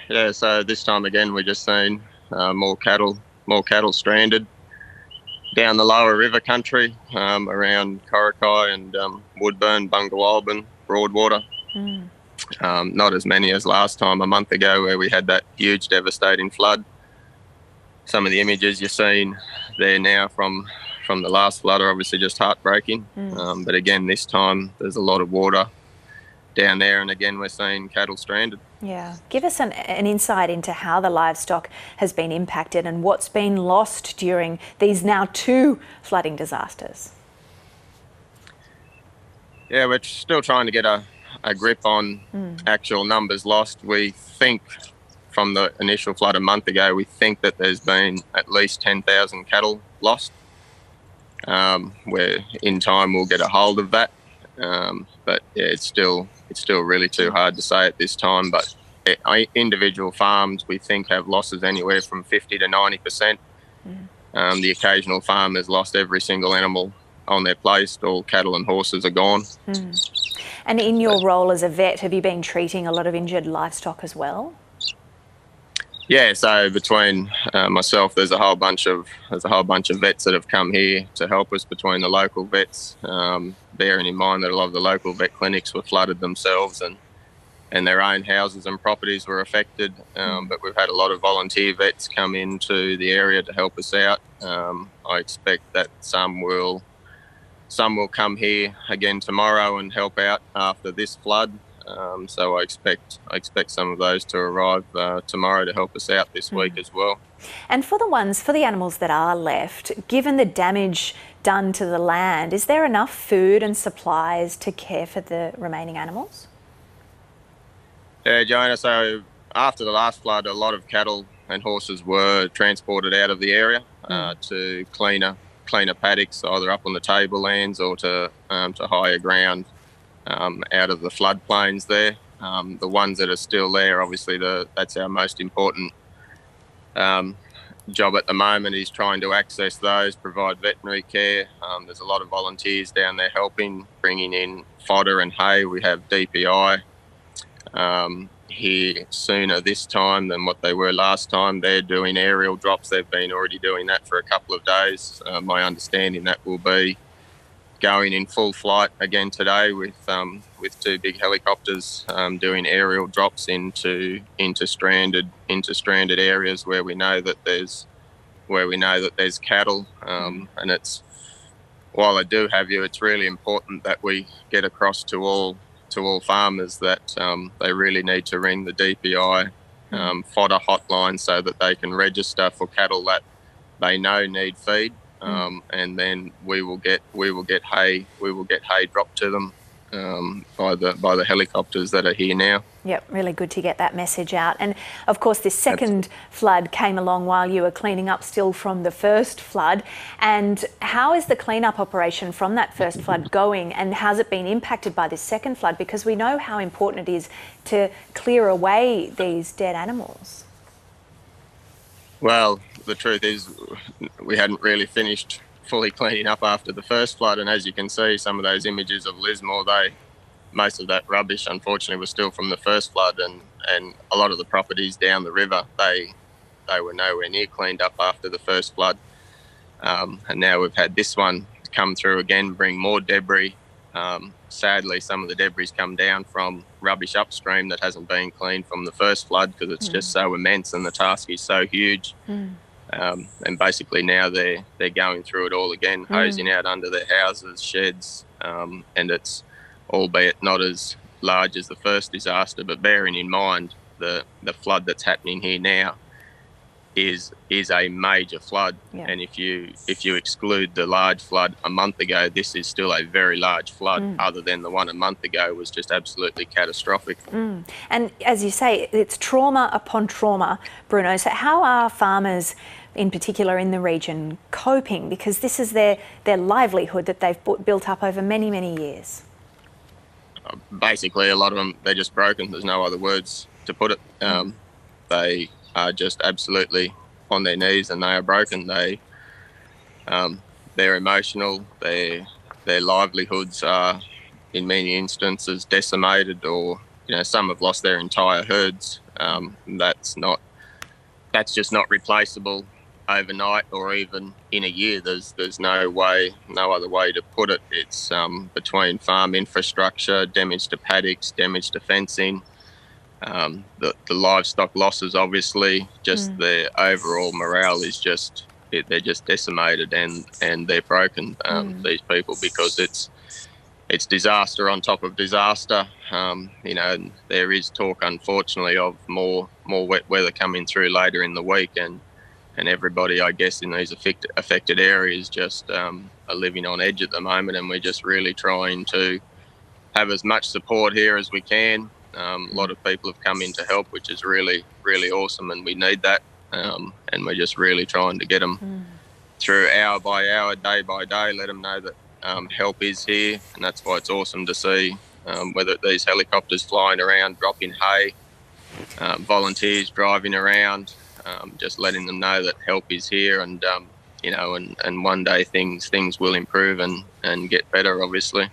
Yeah, so this time again we're just seeing more cattle stranded down the lower river country, around Coracai and Woodburn, Bungawalbin, Broadwater. Not as many as last time a month ago where we had that huge devastating flood. Some of the images you're seeing there now from the last flood are obviously just heartbreaking. But again, this time there's a lot of water down there, and again we're seeing cattle stranded. Yeah. Give us an insight into how the livestock has been impacted and what's been lost during these now 2 flooding disasters. Yeah, we're still trying to get a grip on actual numbers lost. We think from the initial flood a month ago, we think that there's been at least 10,000 cattle lost. Where in time we'll get a hold of that. But yeah, it's still really too hard to say at this time. But individual farms we think have losses anywhere from 50 to 90%. The occasional farm has lost every single animal on their place. All cattle and horses are gone. And in your role as a vet, have you been treating a lot of injured livestock as well? Yeah, so between myself, there's a whole bunch of vets that have come here to help us. Between the local vets, bearing in mind that a lot of the local vet clinics were flooded themselves, and their own houses and properties were affected. But we've had a lot of volunteer vets come into the area to help us out. I expect that some will come here again tomorrow and help out after this flood. So I expect some of those to arrive tomorrow to help us out this week as well. And for the animals that are left, given the damage done to the land, is there enough food and supplies to care for the remaining animals? Yeah, Joanna, so after the last flood, a lot of cattle and horses were transported out of the area to cleaner paddocks, either up on the tablelands or to higher ground out of the floodplains there. The ones that are still there, obviously that's our most important job at the moment, is trying to access those, provide veterinary care. There's a lot of volunteers down there helping, bringing in fodder and hay. We have DPI here sooner this time than what they were last time. They're doing aerial drops. They've been already doing that for a couple of days. My understanding that will be going in full flight again today with 2 big helicopters doing aerial drops into stranded areas where we know that there's cattle. And it's, while I do have you, it's really important that we get across to all farmers that they really need to ring the DPI fodder hotline so that they can register for cattle that they know need feed. And then we will get hay dropped to them by the helicopters that are here now. Yep, really good to get that message out. And of course this second flood came along while you were cleaning up still from the first flood. And how is the cleanup operation from that first flood going, and has it been impacted by this second flood? Because we know how important it is to clear away these dead animals. Well, the truth is we hadn't really finished fully cleaning up after the first flood, and as you can see, some of those images of Lismore, most of that rubbish unfortunately was still from the first flood, and a lot of the properties down the river, they were nowhere near cleaned up after the first flood. And now we've had this one come through again, bring more debris. Sadly, some of the debris come down from rubbish upstream that hasn't been cleaned from the first flood because it's just so immense and the task is so huge. And basically now they're going through it all again, hosing out under their houses, sheds, and it's, albeit not as large as the first disaster, but bearing in mind the flood that's happening here now is a major flood. And if you exclude the large flood a month ago, this is still a very large flood. Other than the one a month ago was just absolutely catastrophic. And as you say, it's trauma upon trauma, Bruno. So how are farmers in particular in the region coping? Because this is their livelihood that they've built up over many, many years. Basically, a lot of them, they're just broken. There's no other words to put it. They are just absolutely on their knees and they are broken. They're emotional. Their livelihoods are in many instances decimated, or some have lost their entire herds That's just not replaceable overnight or even in a year. There's no way, no other way to put it. It's between farm infrastructure, damage to paddocks, damage to fencing, the livestock losses, obviously, just their overall morale is just, they're just decimated, and they're broken, these people, because it's disaster on top of disaster. And there is talk, unfortunately, of more wet weather coming through later in the week, and everybody, I guess, in these affected areas just are living on edge at the moment, and we're just really trying to have as much support here as we can. A lot of people have come in to help, which is really, really awesome, and we need that. And we're just really trying to get them through hour by hour, day by day, let them know that help is here, and that's why it's awesome to see whether these helicopters flying around, dropping hay, volunteers driving around, just letting them know that help is here, and and one day things will improve and get better, obviously.